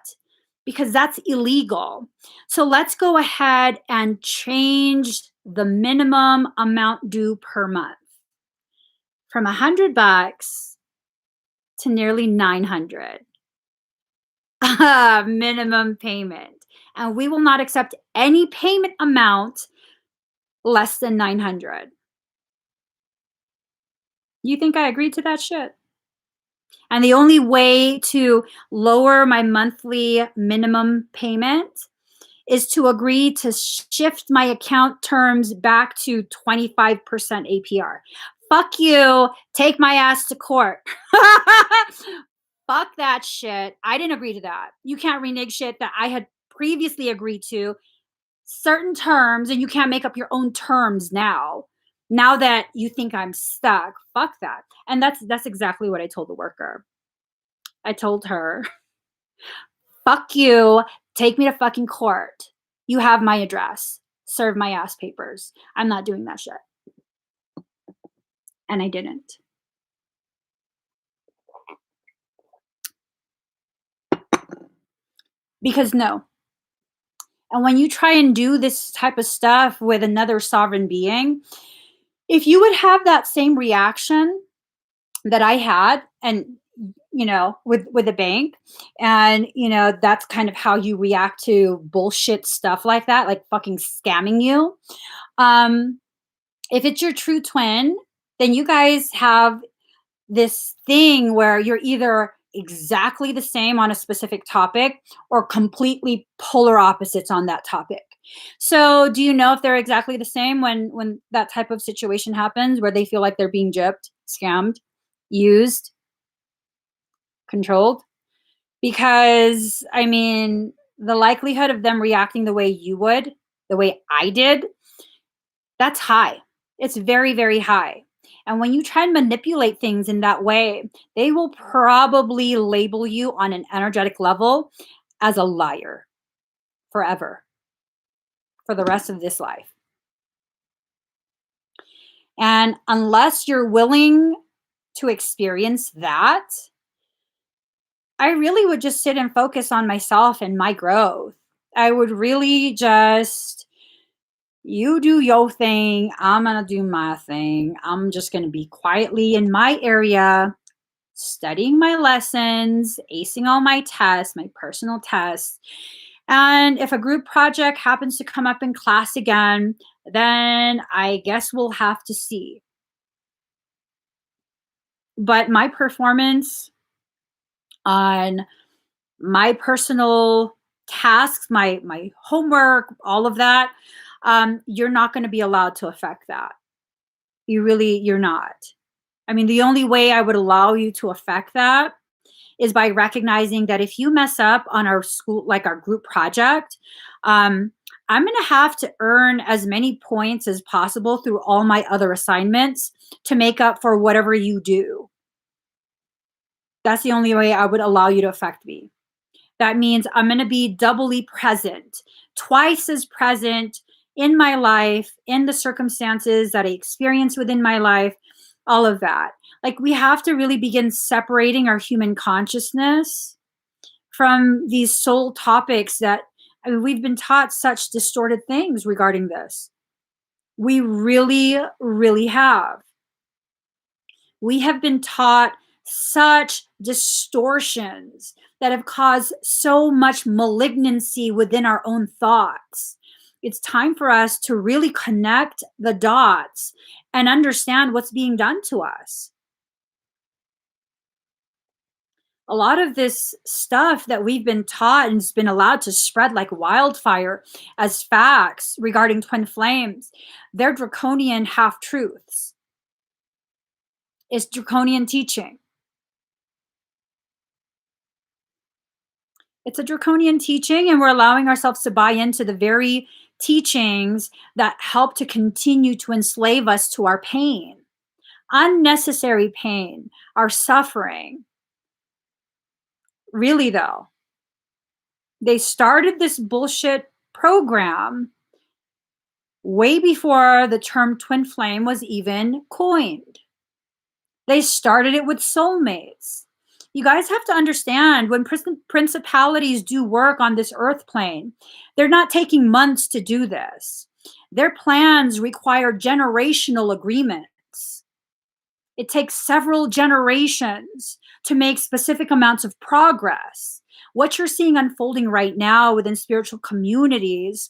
because that's illegal. So let's go ahead and change the minimum amount due per month from $100 to nearly 900 minimum payment. And we will not accept any payment amount less than 900. You think I agreed to that shit? And the only way to lower my monthly minimum payment is to agree to shift my account terms back to 25% APR. Fuck you. Take my ass to court. Fuck that shit. I didn't agree to that. You can't renege shit that I had previously agreed to, certain terms, and you can't make up your own terms now. Now that you think I'm stuck, fuck that. And that's exactly what I told the worker. I told her, fuck you, take me to fucking court. You have my address. Serve my ass papers. I'm not doing that shit. And I didn't. Because no. And when you try and do this type of stuff with another sovereign being, if you would have that same reaction that I had, and with the bank, and that's kind of how you react to bullshit stuff like that, like fucking scamming you. If it's your true twin, then you guys have this thing where you're either exactly the same on a specific topic or completely polar opposites on that topic. So do you know if they're exactly the same when that type of situation happens where they feel like they're being gypped, scammed, used, controlled? Because I mean, the likelihood of them reacting the way you would, the way I did, that's high. It's very, very high. And when you try and manipulate things in that way, they will probably label you on an energetic level as a liar forever, for the rest of this life. And unless you're willing to experience that, I really would just sit and focus on myself and my growth. I would really just, you do your thing, I'm going to do my thing. I'm just going to be quietly in my area, studying my lessons, acing all my tests, my personal tests. And if a group project happens to come up in class again, then I guess we'll have to see. But my performance on my personal tasks, my homework, all of that, you're not going to be allowed to affect that. You're not. I mean, the only way I would allow you to affect that is by recognizing that if you mess up on our school, like our group project, I'm going to have to earn as many points as possible through all my other assignments to make up for whatever you do. That's the only way I would allow you to affect me. That means I'm going to be doubly present, twice as present in my life, in the circumstances that I experience within my life, all of that. Like, we have to really begin separating our human consciousness from these soul topics that, I mean, we've been taught such distorted things regarding this. We really, really have. We have been taught such distortions that have caused so much malignancy within our own thoughts. It's time for us to really connect the dots and understand what's being done to us. A lot of this stuff that we've been taught and has been allowed to spread like wildfire as facts regarding twin flames, they're draconian half truths. It's draconian teaching. It's a draconian teaching, and we're allowing ourselves to buy into the very teachings that help to continue to enslave us to our pain, unnecessary pain, our suffering. Really, though, they started this bullshit program way before the term twin flame was even coined. They started it with soulmates. You guys have to understand, when principalities do work on this earth plane, they're not taking months to do this. Their plans require generational agreements. It takes several generations to make specific amounts of progress. What you're seeing unfolding right now within spiritual communities,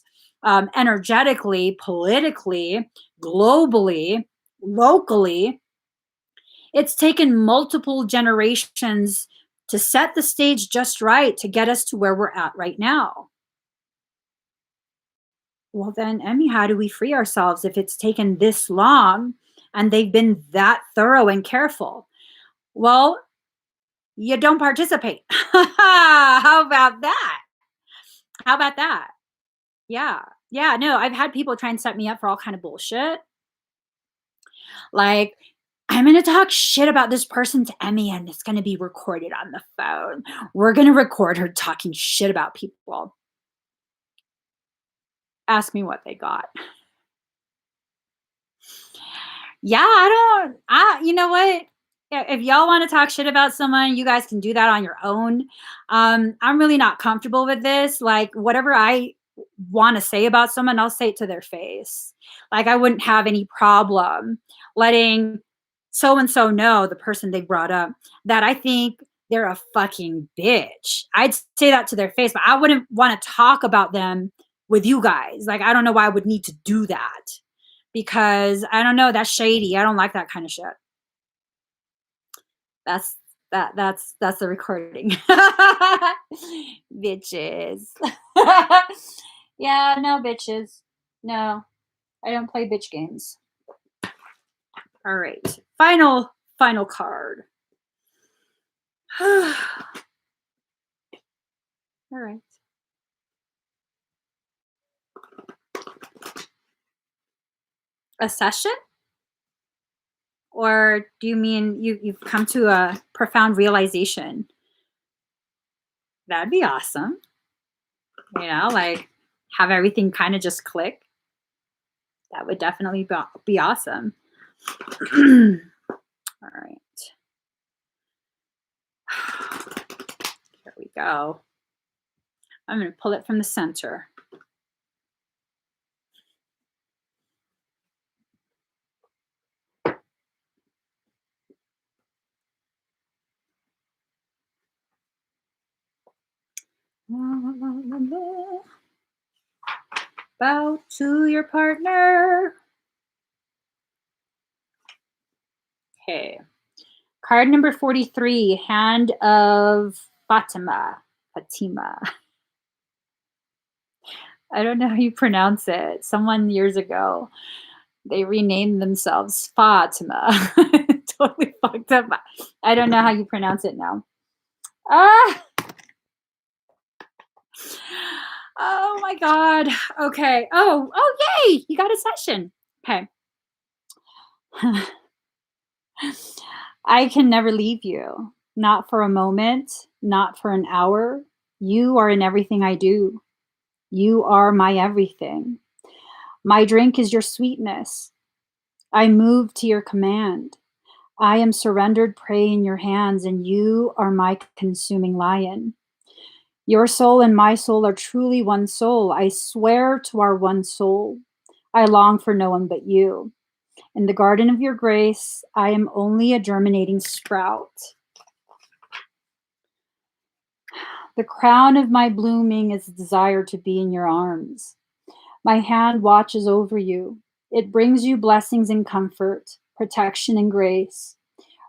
energetically, politically, globally, locally, it's taken multiple generations to set the stage just right to get us to where we're at right now. Well, then, Emmy, how do we free ourselves if it's taken this long and they've been that thorough and careful? Well, you don't participate. How about that? How about that? Yeah. Yeah, no, I've had people try and set me up for all kind of bullshit. Like, I'm going to talk shit about this person to Emmy, and it's going to be recorded on the phone. We're going to record her talking shit about people. Ask me what they got. Yeah, you know what? If y'all want to talk shit about someone, you guys can do that on your own. I'm really not comfortable with this. Like, whatever I want to say about someone, I'll say it to their face. Like, I wouldn't have any problem letting so and so know, the person they brought up, that I think they're a fucking bitch. I'd say that to their face, but I wouldn't want to talk about them with you guys. Like, I don't know why I would need to do that, because I don't know, that's shady. I don't like that kind of shit. That's that's the recording. Bitches. Yeah, no, bitches. No, I don't play bitch games. All right. Final card. All right. A session? Or do you mean you've come to a profound realization? That'd be awesome. You know, like, have everything kind of just click. That would definitely be awesome. All right. Here we go. I'm going to pull it from the center. Bow to your partner. Okay. Card number 43, Hand of Fatima. I don't know how you pronounce it. Someone years ago, they renamed themselves Fatima. Totally fucked up. I don't know how you pronounce it now. Ah! Oh my God. Okay. Oh, yay. You got a session. Okay. I can never leave you. Not for a moment, not for an hour. You are in everything I do. You are my everything. My drink is your sweetness. I move to your command. I am surrendered prey in your hands, and you are my consuming lion. Your soul and my soul are truly one soul. I swear to our one soul. I long for no one but you. In the garden of your grace, I am only a germinating sprout. The crown of my blooming is the desire to be in your arms. My hand watches over you. It brings you blessings and comfort, protection and grace.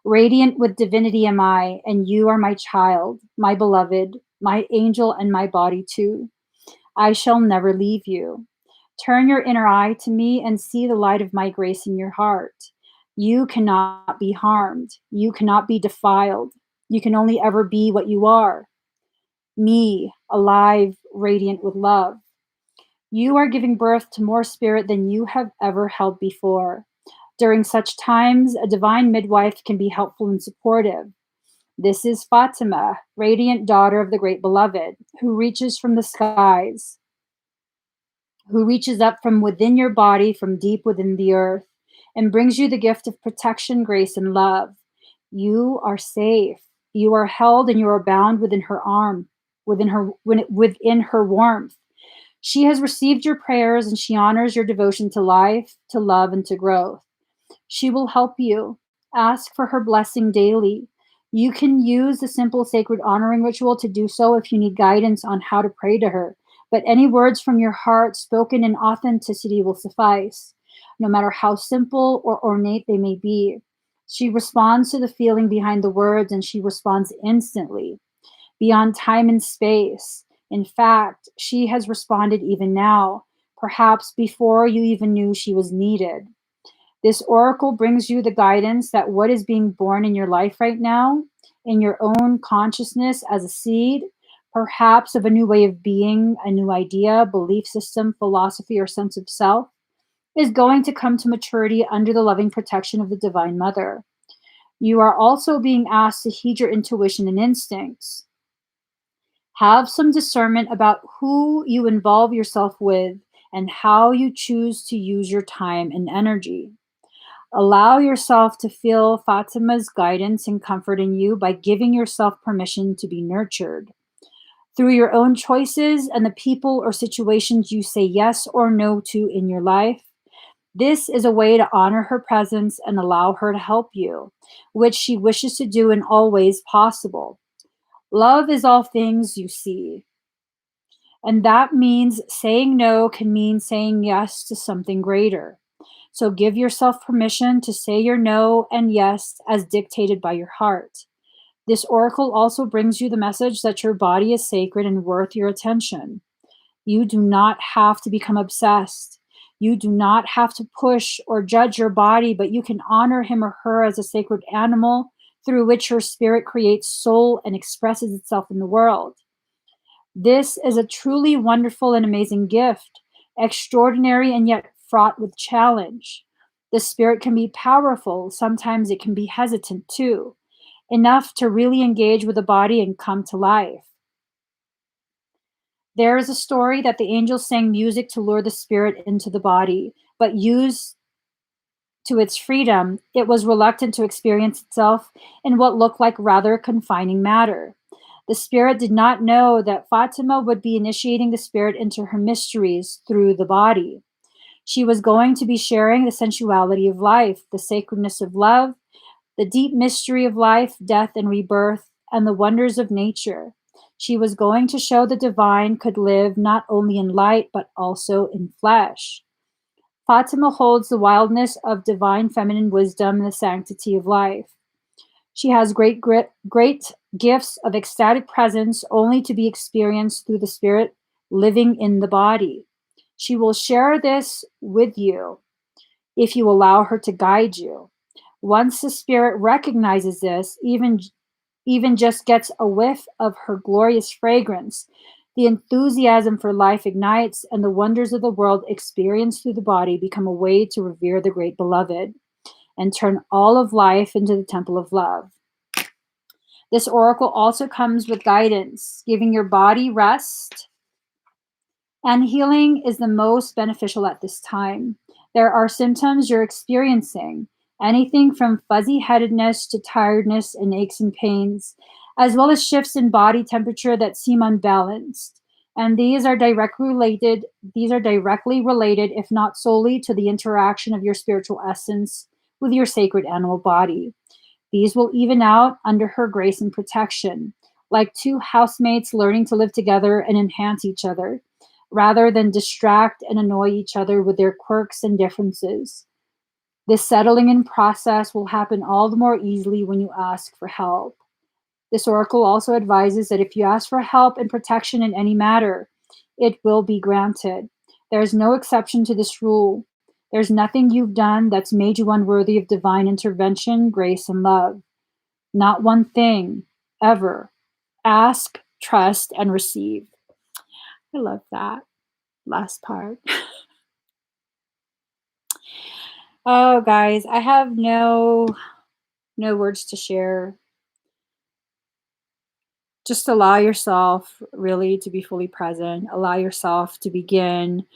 Radiant with divinity am I, and you are my child, my beloved, my angel, and my body too. I shall never leave you. Turn your inner eye to me and see the light of my grace in your heart. You cannot be harmed. You cannot be defiled. You can only ever be what you are. Me, alive, radiant with love. You are giving birth to more spirit than you have ever held before. During such times, a divine midwife can be helpful and supportive. This is Fatima, radiant daughter of the great beloved, who reaches from the skies, who reaches up from within your body, from deep within the earth, and brings you the gift of protection, grace, and love. You are safe. You are held and you are bound within her arm, within her warmth. She has received your prayers and she honors your devotion to life, to love, and to growth. She will help you. Ask for her blessing daily. You can use the simple sacred honoring ritual to do so if you need guidance on how to pray to her. But any words from your heart spoken in authenticity will suffice, no matter how simple or ornate they may be. She responds to the feeling behind the words, and she responds instantly, beyond time and space. In fact, she has responded even now, perhaps before you even knew she was needed. This oracle brings you the guidance that what is being born in your life right now, in your own consciousness as a seed, perhaps of a new way of being, a new idea, belief system, philosophy, or sense of self, is going to come to maturity under the loving protection of the Divine Mother. You are also being asked to heed your intuition and instincts. Have some discernment about who you involve yourself with and how you choose to use your time and energy. Allow yourself to feel Fatima's guidance and comfort in you by giving yourself permission to be nurtured. Through your own choices and the people or situations you say yes or no to in your life, this is a way to honor her presence and allow her to help you, which she wishes to do in all ways possible. Love is all things you see. And that means saying no can mean saying yes to something greater. So give yourself permission to say your no and yes as dictated by your heart. This oracle also brings you the message that your body is sacred and worth your attention. You do not have to become obsessed. You do not have to push or judge your body, but you can honor him or her as a sacred animal through which your spirit creates soul and expresses itself in the world. This is a truly wonderful and amazing gift, extraordinary and yet fraught with challenge. The spirit can be powerful, sometimes it can be hesitant too, enough to really engage with the body and come to life. There is a story that the angels sang music to lure the spirit into the body, but used to its freedom, it was reluctant to experience itself in what looked like rather confining matter. The spirit did not know that Fatima would be initiating the spirit into her mysteries through the body. She was going to be sharing the sensuality of life, the sacredness of love, the deep mystery of life, death, and rebirth, and the wonders of nature. She was going to show the divine could live not only in light, but also in flesh. Fatima holds the wildness of divine feminine wisdom and the sanctity of life. She has great gifts of ecstatic presence only to be experienced through the spirit living in the body. She will share this with you if you allow her to guide you. Once the spirit recognizes this, even just gets a whiff of her glorious fragrance, the enthusiasm for life ignites, and the wonders of the world experienced through the body become a way to revere the great beloved and turn all of life into the temple of love. This oracle also comes with guidance, giving your body rest And healing is the most beneficial at this time. There are symptoms you're experiencing, anything from fuzzy headedness to tiredness and aches and pains, as well as shifts in body temperature that seem unbalanced. And these are directly related, if not solely, to the interaction of your spiritual essence with your sacred animal body. These will even out under her grace and protection, like two housemates learning to live together and enhance each other, rather than distract and annoy each other with their quirks and differences. This settling in process will happen all the more easily when you ask for help. This oracle also advises that if you ask for help and protection in any matter, it will be granted. There is no exception to this rule. There's nothing you've done that's made you unworthy of divine intervention, grace, and love. Not one thing, ever. Ask, trust, and receive. I love that last part. Oh, guys, I have no words to share. Just allow yourself really to be fully present. Allow yourself to begin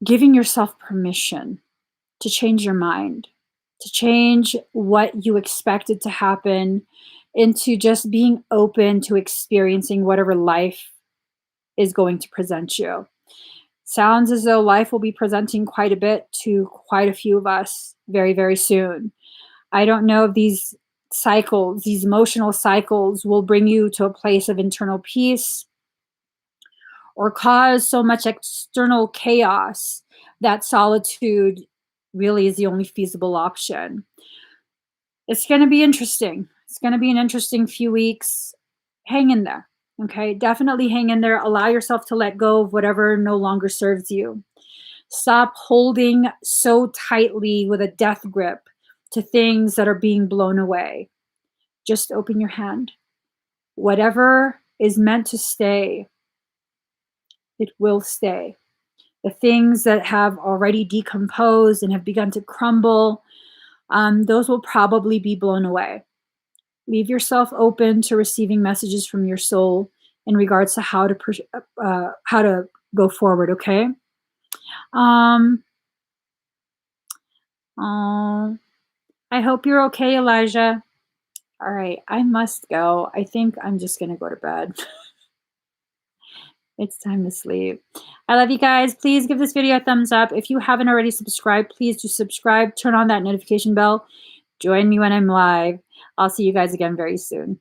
giving yourself permission to change your mind, to change what you expected to happen into just being open to experiencing whatever life is going to present you. Sounds as though life will be presenting quite a bit to quite a few of us very, very soon. I don't know if these cycles, these emotional cycles, will bring you to a place of internal peace or cause so much external chaos that solitude really is the only feasible option. It's going to be interesting. It's going to be an interesting few weeks. Hang in there. Okay. Definitely hang in there. Allow yourself to let go of whatever no longer serves you. Stop holding so tightly with a death grip to things that are being blown away. Just open your hand. Whatever is meant to stay, it will stay. The things that have already decomposed and have begun to crumble, those will probably be blown away. Leave yourself open to receiving messages from your soul in regards to how to go forward. Okay. Um, oh, I hope you're okay, Elijah. All right, I must go. I think I'm just gonna go to bed. It's time to sleep. I love you guys. Please give this video a thumbs up. If you haven't already subscribed, please do subscribe. Turn on that notification bell. Join me when I'm live. I'll see you guys again very soon.